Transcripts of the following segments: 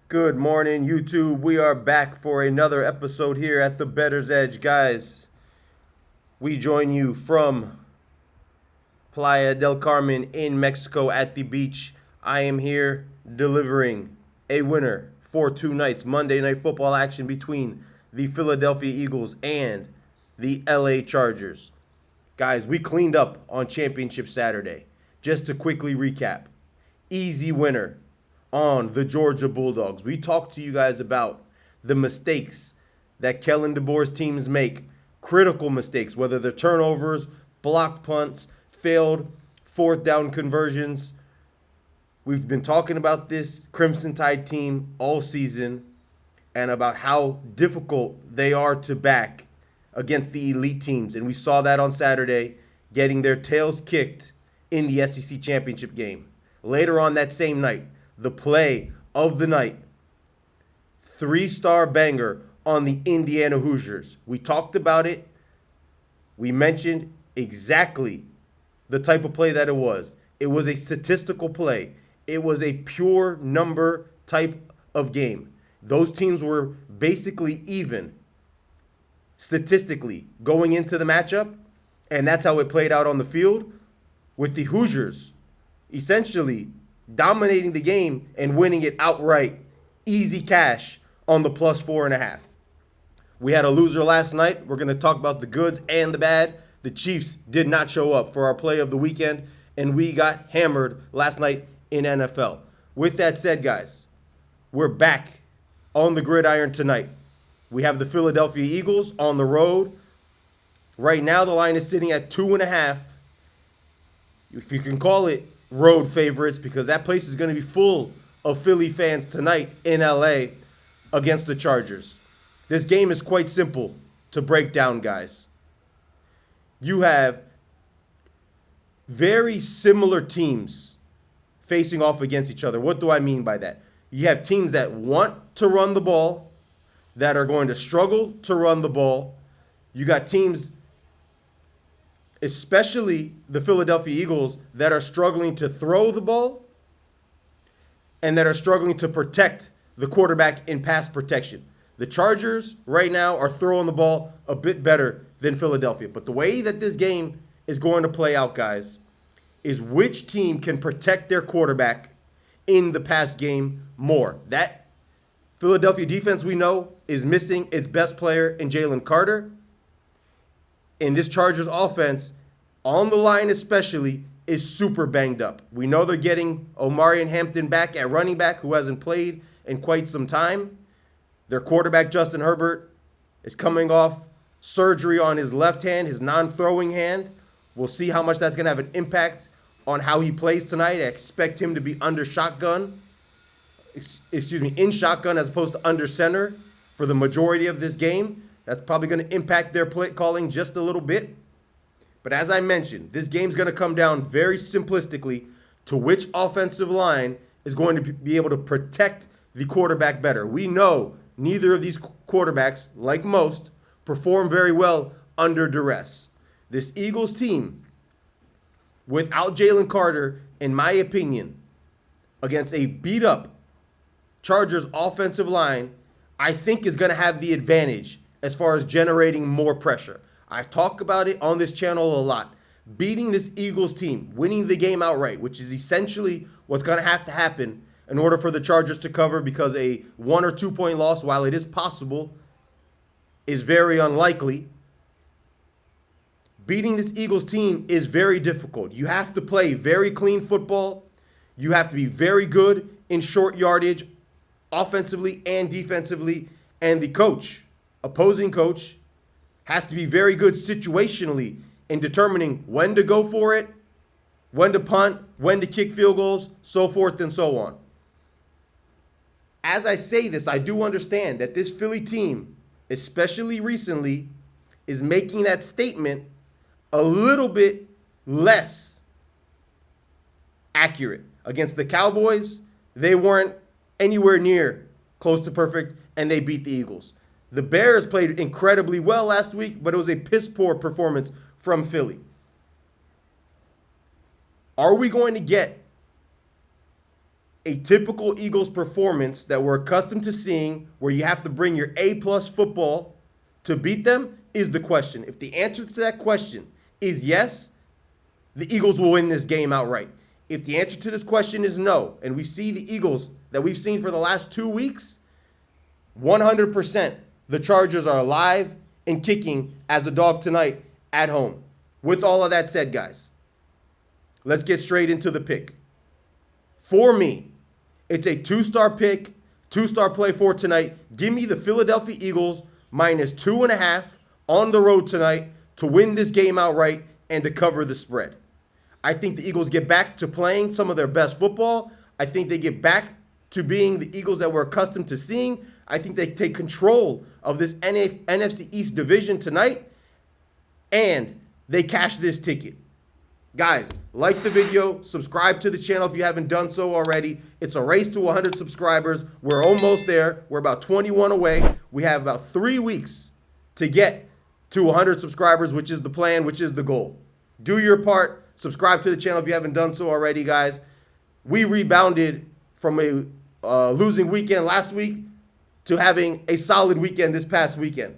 Good morning, YouTube. We are back for another episode here at the Better's Edge. Guys, we join you from Playa del Carmen in Mexico at the beach. I am here delivering a winner for two nights Monday Night Football action between the Philadelphia Eagles and the LA Chargers. Guys, we cleaned up on Championship Saturday. Just to quickly recap, easy winner on the Georgia Bulldogs. We talked to you guys about the mistakes that Kellen DeBoer's teams make, critical mistakes, whether they're turnovers, blocked punts, failed fourth down conversions. We've been talking about this Crimson Tide team all season and about how difficult they are to back against the elite teams. And we saw that on Saturday, getting their tails kicked in the SEC championship game. Later on that same night, the play of the night, three-star banger on the Indiana Hoosiers. We talked about it. We mentioned exactly the type of play that it was. It was a statistical play. It was a pure number type of game. Those teams were basically even statistically going into the matchup, and that's how it played out on the field, with the Hoosiers essentially dominating the game and winning it outright. Easy cash on the plus 4.5. We had a loser last night. We're going to talk about the goods and the bad. The Chiefs did not show up for our play of the weekend, and we got hammered last night in NFL. With that said, guys, we're back on the gridiron tonight. We have the Philadelphia Eagles on the road. Right now, the line is sitting at 2.5. If you can call it road favorites, because that place is going to be full of Philly fans tonight in LA against the Chargers. This game is quite simple to break down, guys. You have very similar teams facing off against each other. What do I mean by that? You have teams that want to run the ball, that are going to struggle to run the ball. You got teams, especially the Philadelphia Eagles, that are struggling to throw the ball and that are struggling to protect the quarterback in pass protection. The Chargers right now are throwing the ball a bit better than Philadelphia. But the way that this game is going to play out, guys, is which team can protect their quarterback in the pass game more. That Philadelphia defense, we know, is missing its best player in Jalen Carter. In this Chargers offense, on the line especially, is super banged up. We know they're getting Omarion Hampton back at running back, who hasn't played in quite some time. Their quarterback, Justin Herbert, is coming off surgery on his left hand, his non-throwing hand. We'll see how much that's going to have an impact on how he plays tonight. I expect him to be in shotgun as opposed to under center for the majority of this game. That's probably going to impact their play calling just a little bit. But as I mentioned, this game's going to come down very simplistically to which offensive line is going to be able to protect the quarterback better. We know neither of these quarterbacks, like most, perform very well under duress. This Eagles team, without Jalen Carter, in my opinion, against a beat-up Chargers offensive line, I think is going to have the advantage as far as generating more pressure. I've talked about it on this channel a lot. Beating this Eagles team, winning the game outright, which is essentially what's going to have to happen in order for the Chargers to cover, because a 1 or 2 point loss, while it is possible, is very unlikely. Beating this Eagles team is very difficult. You have to play very clean football. You have to be very good in short yardage, offensively and defensively. And the coach, opposing coach, has to be very good situationally in determining when to go for it, when to punt, when to kick field goals, so forth and so on. As I say this, I do understand that this Philly team, especially recently, is making that statement a little bit less accurate. Against the Cowboys, they weren't anywhere near close to perfect, and they beat the Eagles. The Bears played incredibly well last week, but it was a piss-poor performance from Philly. Are we going to get a typical Eagles performance that we're accustomed to seeing, where you have to bring your A-plus football to beat them, is the question. If the answer to that question is yes, the Eagles will win this game outright. If the answer to this question is no, and we see the Eagles that we've seen for the last 2 weeks, 100% the Chargers are alive and kicking as a dog tonight at home. With all of that said, guys, let's get straight into the pick. For me, it's a two-star pick, two-star play for tonight. Give me the Philadelphia Eagles minus 2.5 on the road tonight to win this game outright and to cover the spread. I think the Eagles get back to playing some of their best football. I think they get back to being the Eagles that we're accustomed to seeing. I think they take control of this NFC East division tonight, and they cash this ticket. Guys, like the video, subscribe to the channel if you haven't done so already. It's a race to 100 subscribers. We're almost there. We're about 21 away. We have about 3 weeks to get to 100 subscribers, which is the plan, which is the goal. Do your part. Subscribe to the channel if you haven't done so already, guys. We rebounded from a losing weekend last week to having a solid weekend this past weekend.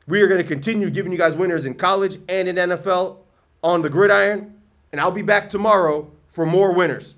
We are going to continue giving you guys winners in college and in NFL on the gridiron, and I'll be back tomorrow for more winners.